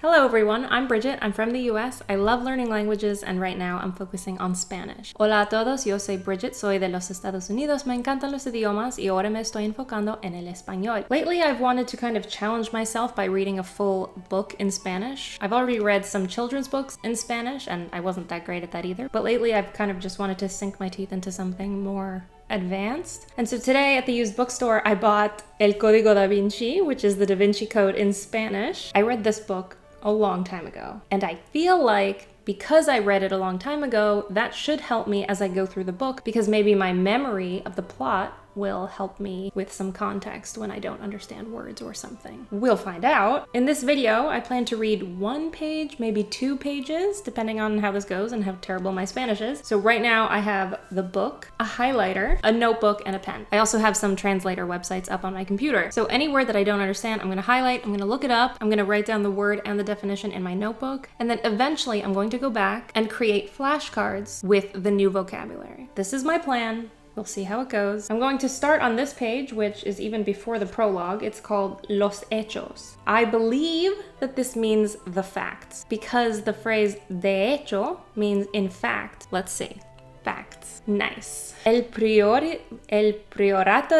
Hello everyone, I'm Bridget, I'm from the US, I love learning languages, and right now I'm focusing on Spanish. Hola a todos, yo soy Bridget, soy de los Estados Unidos, me encantan los idiomas y ahora me estoy enfocando en el español. Lately I've wanted to kind of challenge myself by reading a full book in Spanish. I've already read some children's books in Spanish, and I wasn't that great at that either, but lately I've kind of just wanted to sink my teeth into something more advanced. And so today at the used bookstore, I bought El Código da Vinci, which is the Da Vinci Code in Spanish. I read this book a long time ago, and I feel like because I read it a long time ago, that should help me as I go through the book, because maybe my memory of the plot will help me with some context when I don't understand words or something. We'll find out. In this video, I plan to read 1 page, maybe 2 pages, depending on how this goes and how terrible my Spanish is. So right now I have the book, a highlighter, a notebook, and a pen. I also have some translator websites up on my computer. So any word that I don't understand, I'm gonna highlight, I'm gonna look it up, I'm gonna write down the word and the definition in my notebook, and then eventually I'm going to go back and create flashcards with the new vocabulary. This is my plan. We'll see how it goes. I'm going to start on this page, which is even before the prologue. It's called Los Hechos. I believe that this means the facts, because the phrase de hecho means in fact. Let's see. Facts. Nice. El Priorato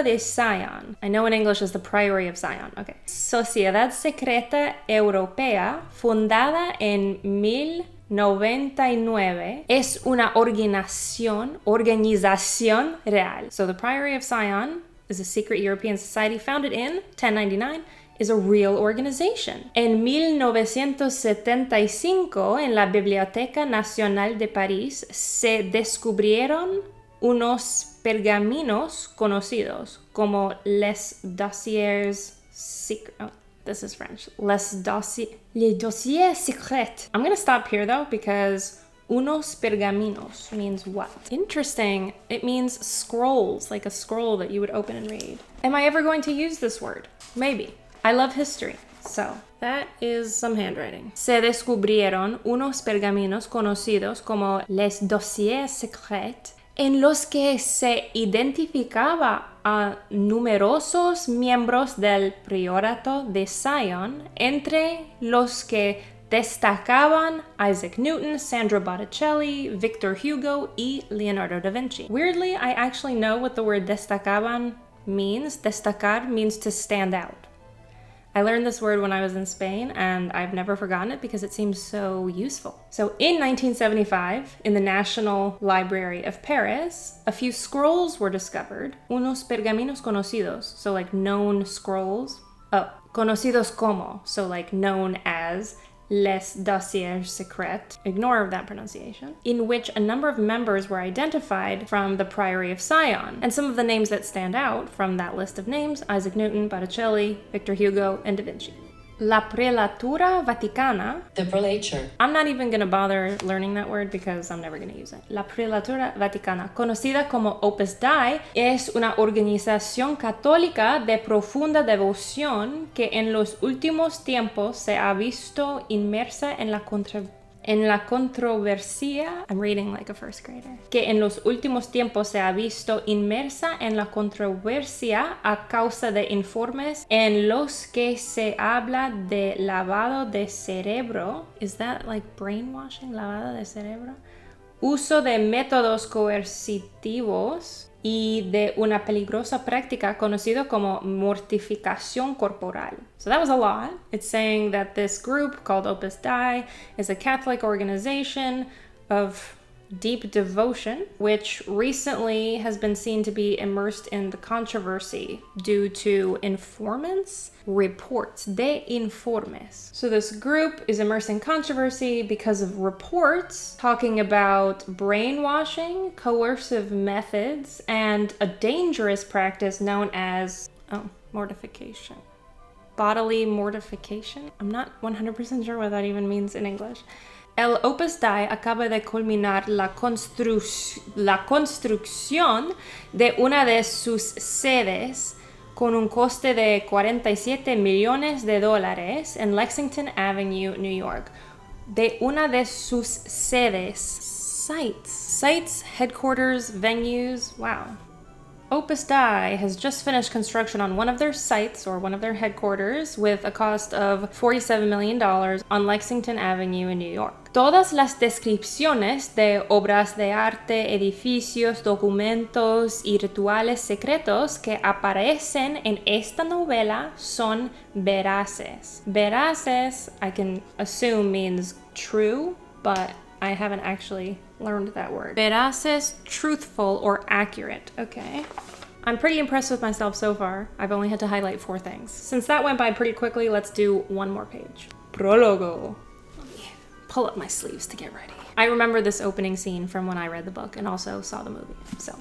de Sion. I know in English is the Priory of Sion. Okay. Sociedad Secreta Europea, fundada en 1099, es una organización real. So the Priory of Sion is a secret European society founded in 1099, is a real organization. En 1975, en la Biblioteca Nacional de París, se descubrieron unos pergaminos conocidos como les dossiers secrets. Oh, this is French. Les dossiers secrets. I'm gonna stop here though, because unos pergaminos means what? Interesting. It means scrolls, like a scroll that you would open and read. Am I ever going to use this word? Maybe. I love history, so that is some handwriting. Se descubrieron unos pergaminos conocidos como les dossiers secrets, en los que se identificaba a numerosos miembros del Priorato de Sion, entre los que destacaban Isaac Newton, Sandra Botticelli, Victor Hugo, y Leonardo da Vinci. Weirdly, I actually know what the word destacaban means. Destacar means to stand out. I learned this word when I was in Spain, and I've never forgotten it because it seems so useful. So in 1975, in the National Library of Paris, a few scrolls were discovered. Unos pergaminos conocidos, so like known scrolls. Oh, conocidos como, so like known as les dossiers secrets, ignore that pronunciation, in which a number of members were identified from the Priory of Sion. And some of the names that stand out from that list of names: Isaac Newton, Botticelli, Victor Hugo, and Da Vinci. La Prelatura Vaticana. The prelature. I'm not even going to bother learning that word because I'm never going to use it. La Prelatura Vaticana, conocida como Opus Dei, es una organización católica de profunda devoción que en los últimos tiempos se ha visto inmersa en la controversia. I'm reading like a first grader. Que en los últimos tiempos se ha visto inmersa en la controversia a causa de informes en los que se habla de lavado de cerebro. Is that like brainwashing? Lavado de cerebro. Uso de métodos coercitivos y de una peligrosa práctica conocido como mortificación corporal. So that was a lot. It's saying that this group called Opus Dei is a Catholic organization of deep devotion, which recently has been seen to be immersed in the controversy due to informants, reports, de informes. So this group is immersed in controversy because of reports talking about brainwashing, coercive methods, and a dangerous practice known as, mortification. Bodily mortification? I'm not 100% sure what that even means in English. El Opus Dei acaba de culminar la construcción de una de sus sedes con un coste de $47 millones en Lexington Avenue, New York. De una de sus sedes. Sites, headquarters, venues. Wow. Opus Dei has just finished construction on one of their sites or one of their headquarters with a cost of $47 million on Lexington Avenue in New York. Todas las descripciones de obras de arte, edificios, documentos y rituales secretos que aparecen en esta novela son veraces. Veraces, I can assume means true, but I haven't actually learned that word. Veraces, truthful or accurate. Okay. I'm pretty impressed with myself so far. I've only had to highlight 4 things. Since that went by pretty quickly, let's do one more page. Prologue. Let me pull up my sleeves to get ready. I remember this opening scene from when I read the book and also saw the movie. So,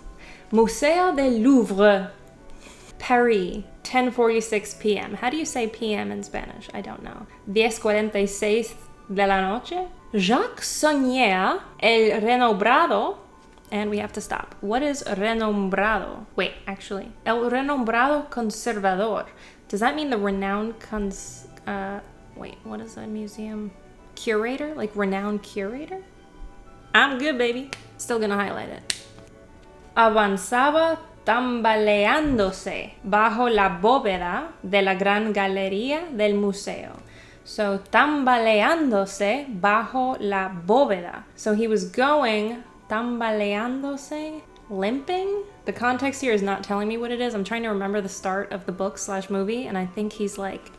Museo del Louvre, Paris, 10:46 p.m. How do you say p.m. in Spanish? I don't know. 10:46 de la noche. Jacques Sonnier, el renombrado, and we have to stop. What is renombrado? Wait, actually, el renombrado conservador. Does that mean the renowned wait, what is a museum? Curator? Like renowned curator? I'm good, baby. Still gonna highlight it. Avanzaba tambaleándose bajo la bóveda de la gran galería del museo. So, tambaleándose bajo la bóveda. So he was going, tambaleándose, limping? The context here is not telling me what it is. I'm trying to remember the start of the book/movie, and I think he's like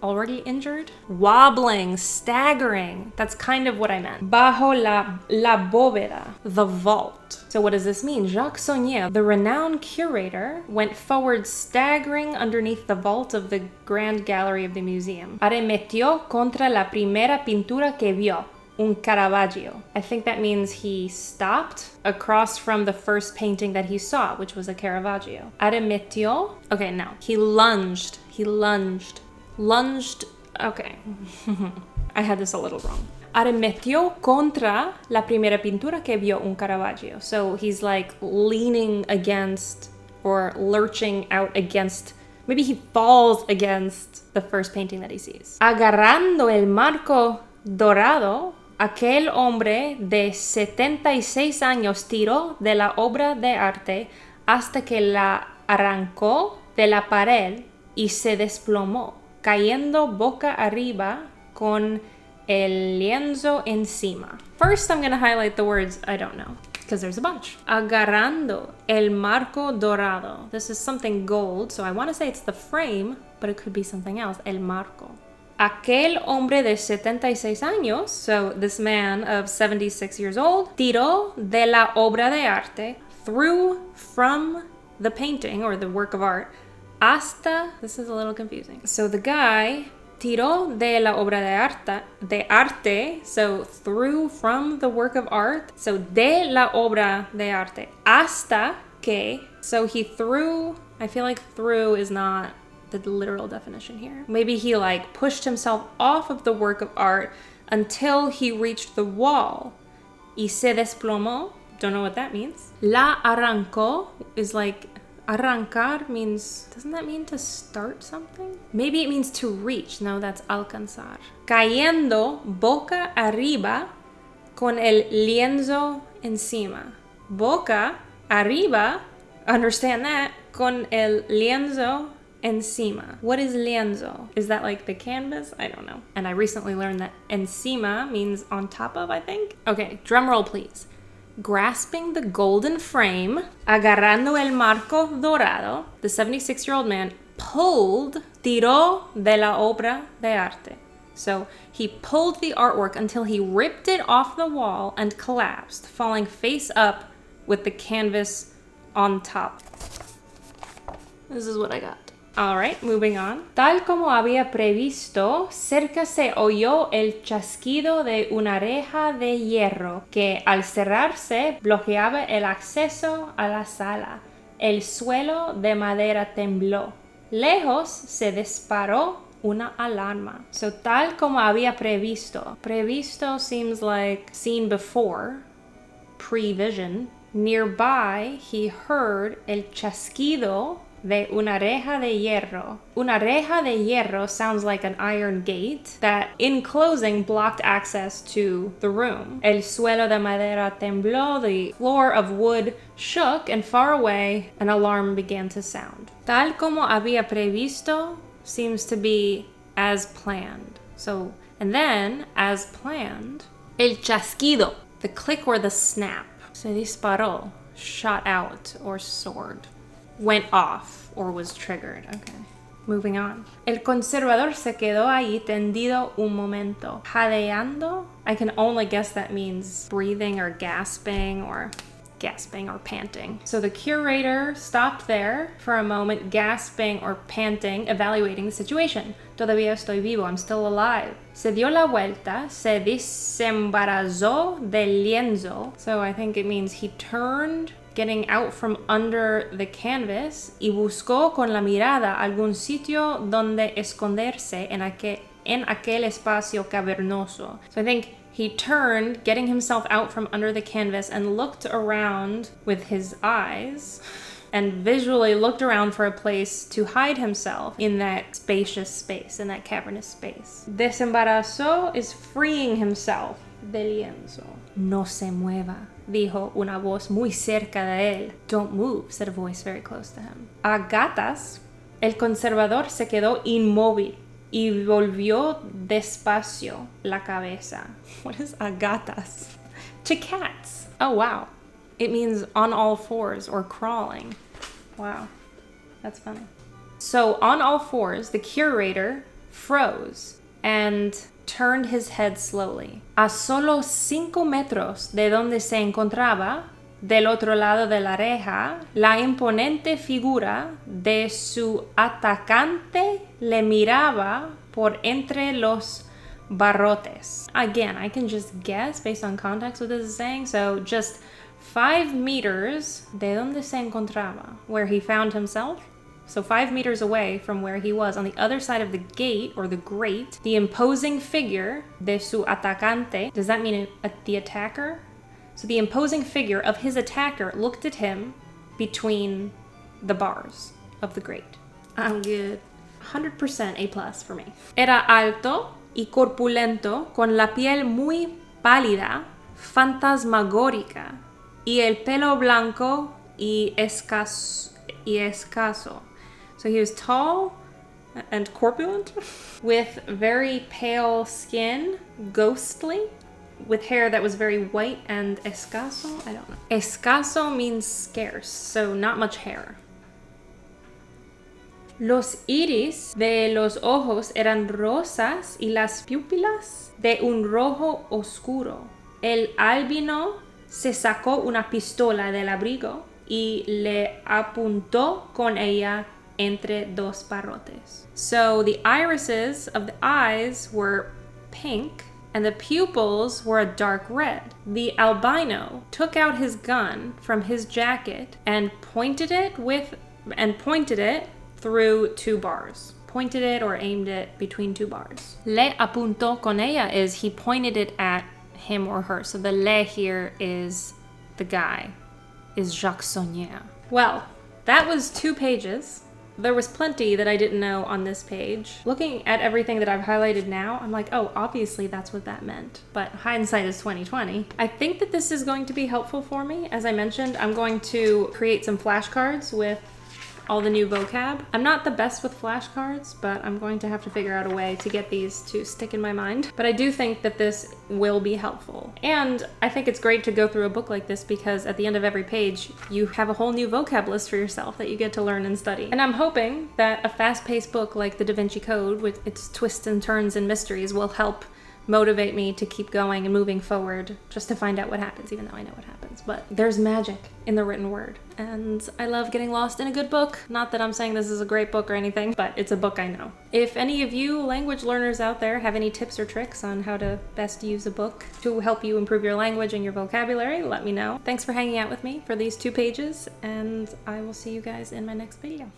already injured? Wobbling, staggering. That's kind of what I meant. Bajo la bóveda, the vault. So what does this mean? Jacques Sonnier, the renowned curator, went forward staggering underneath the vault of the Grand Gallery of the museum. Arremetió contra la primera pintura que vio, un Caravaggio. I think that means he stopped across from the first painting that he saw, which was a Caravaggio. Arremetió. Okay, no. He lunged. Lunged, okay. I had this a little wrong. Arremetió contra la primera pintura que vio un Caravaggio. So he's like leaning against or lurching out against, maybe he falls against the first painting that he sees. Agarrando el marco dorado, aquel hombre de 76 años tiró de la obra de arte hasta que la arrancó de la pared y se desplomó, cayendo boca arriba con el lienzo encima. First, I'm going to highlight the words I don't know, because there's a bunch. Agarrando el marco dorado. This is something gold, so I want to say it's the frame, but it could be something else. El marco. Aquel hombre de 76 años, so this man of 76 years old, tiró de la obra de arte, threw from the painting or the work of art, hasta, this is a little confusing. So the guy tiró de la obra de arte, so threw from the work of art, so de la obra de arte, hasta que, so he threw, I feel like threw is not the literal definition here. Maybe he like pushed himself off of the work of art until he reached the wall. Y se desplomó, don't know what that means. La arrancó is like, arrancar means, doesn't that mean to start something? Maybe it means to reach. No, that's alcanzar. Cayendo boca arriba con el lienzo encima. Boca arriba, understand that, con el lienzo encima. What is lienzo? Is that like the canvas? I don't know. And I recently learned that encima means on top of, I think. Okay, drum roll please. Grasping the golden frame, agarrando el marco dorado, the 76-year-old man pulled, tiró de la obra de arte. So he pulled the artwork until he ripped it off the wall and collapsed, falling face up with the canvas on top. This is what I got. All right, moving on. Tal como había previsto, cerca se oyó el chasquido de una reja de hierro que al cerrarse bloqueaba el acceso a la sala. El suelo de madera tembló. Lejos se disparó una alarma. So tal como había previsto. Previsto seems like seen before, prevision. Nearby, he heard el chasquido de una reja de hierro. Una reja de hierro sounds like an iron gate that, in closing, blocked access to the room. El suelo de madera tembló, the floor of wood shook, and far away, an alarm began to sound. Tal como había previsto seems to be as planned. So, and then, as planned, el chasquido, the click or the snap. Se disparó, shot out or soared, went off or was triggered. Okay, moving on. El conservador se quedó ahí tendido un momento. Jadeando? I can only guess that means breathing or gasping or panting. So the curator stopped there for a moment, gasping or panting, evaluating the situation. Todavía estoy vivo, I'm still alive. Se dio la vuelta, se desembarazó del lienzo. So I think it means he turned, getting out from under the canvas, y buscó con la mirada algún sitio donde esconderse en aquel espacio cavernoso. So I think he turned, getting himself out from under the canvas, and looked around with his eyes and visually looked around for a place to hide himself in that spacious space, in that cavernous space. Desembarazó is freeing himself del lienzo. No se mueva, dijo una voz muy cerca de él. Don't move, said a voice very close to him. A gatas, el conservador se quedó inmóvil y volvió despacio la cabeza. What is a gatas? To cats. Oh, wow. It means on all fours or crawling. Wow, that's funny. So on all fours, the curator froze and turned his head slowly. A solo 5 metros de donde se encontraba, del otro lado de la reja, la imponente figura de su atacante le miraba por entre los barrotes. Again, I can just guess based on context what this is saying. So just 5 meters de donde se encontraba, where he found himself. So 5 meters away from where he was, on the other side of the gate or the grate, the imposing figure de su atacante. Does that mean the attacker? So the imposing figure of his attacker looked at him between the bars of the grate. I'm good. 100% A+ for me. Era alto y corpulento, con la piel muy pálida, fantasmagórica, y el pelo blanco y escaso. So he was tall and corpulent, with very pale skin, ghostly, with hair that was very white, and escaso, I don't know. Escaso means scarce, so not much hair. Los iris de los ojos eran rosas y las pupilas de un rojo oscuro. El albino se sacó una pistola del abrigo y le apuntó con ella entre dos barrotes. So the irises of the eyes were pink and the pupils were a dark red. The albino took out his gun from his jacket and pointed it through 2 bars. Pointed it or aimed it between 2 bars. Le apuntó con ella is he pointed it at him or her. So the le here is the guy, is Jacques Saunier. Well, that was 2 pages. There was plenty that I didn't know on this page. Looking at everything that I've highlighted now, I'm like, oh, obviously that's what that meant. But hindsight is 20/20. I think that this is going to be helpful for me. As I mentioned, I'm going to create some flashcards with all the new vocab. I'm not the best with flashcards, but I'm going to have to figure out a way to get these to stick in my mind. But I do think that this will be helpful. And I think it's great to go through a book like this because at the end of every page, you have a whole new vocab list for yourself that you get to learn and study. And I'm hoping that a fast-paced book like The Da Vinci Code with its twists and turns and mysteries will help motivate me to keep going and moving forward just to find out what happens, even though I know what happens. But there's magic in the written word, and I love getting lost in a good book. Not that I'm saying this is a great book or anything, but it's a book I know. If any of you language learners out there have any tips or tricks on how to best use a book to help you improve your language and your vocabulary, let me know. Thanks for hanging out with me for these 2 pages, and I will see you guys in my next video.